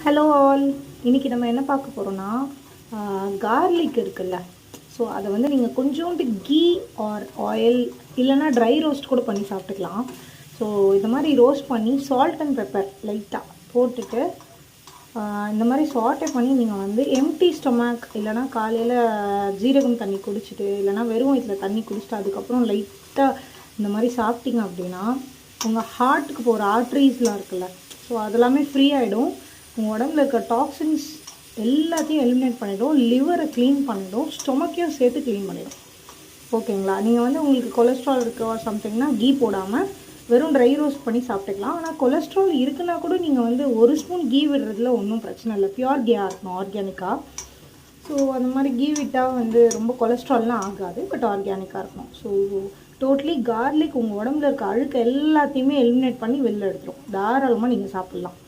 Hello all, இன்றைக்கி நம்ம என்ன பார்க்க போகிறோன்னா கார்லிக் இருக்குல்ல. ஸோ அதை வந்து நீங்கள் கொஞ்சோண்டு கீ ஆர் ஆயில் இல்லைனா ட்ரை ரோஸ்ட் கூட பண்ணி சாப்பிட்டுக்கலாம். ஸோ இந்த மாதிரி ரோஸ்ட் பண்ணி சால்ட் அண்ட் பெப்பர் லைட்டாக போட்டுட்டு இந்த மாதிரி சாட்டே பண்ணி நீங்கள் வந்து எம்டி ஸ்டொமக் இல்லைனா காலையில் ஜீரகம் தண்ணி குடிச்சிட்டு இல்லைனா வெறும் வயிற்றில் தண்ணி குடிச்சிட்டு அதுக்கப்புறம் லைட்டாக இந்த மாதிரி சாப்பிட்டீங்க அப்படின்னா உங்கள் ஹார்ட்டுக்கு போகிற ஆர்ட்ரீஸ்லாம் இருக்குல்ல, ஸோ அதெல்லாமே ஃப்ரீ ஆகிடும். உங்கள் உடம்புல இருக்க டாக்ஸின்ஸ் எல்லாத்தையும் எலிமினேட் பண்ணிவிடும், லிவரை க்ளீன் பண்ணிவிடும், ஸ்டொமக்கையும் சேர்த்து க்ளீன் பண்ணிவிடும். ஓகேங்களா? நீங்கள் வந்து உங்களுக்கு கொலஸ்ட்ரால் இருக்கோ சம்திங்னா கீ போடாமல் வெறும் ட்ரை ரோஸ்ட் பண்ணி சாப்பிட்டுக்கலாம். ஆனால் கொலஸ்ட்ரால் இருக்குன்னா கூட நீங்கள் வந்து ஒரு ஸ்பூன் கீ விடுறதுல ஒன்றும் பிரச்சனை இல்லை. பியூர் கீயாக இருக்கணும், ஆர்கானிக்காக. ஸோ அந்த மாதிரி கீ விட்டால் வந்து ரொம்ப கொலஸ்ட்ரால்லாம் ஆகாது, பட் ஆர்கானிக்காக இருக்கணும். ஸோ டோட்டலி கார்லிக் உங்கள் உடம்புல இருக்க அழுக்கு எல்லாத்தையுமே எலிமினேட் பண்ணி வெளில எடுத்துரும். தாராளமாக நீங்கள் சாப்பிட்லாம்.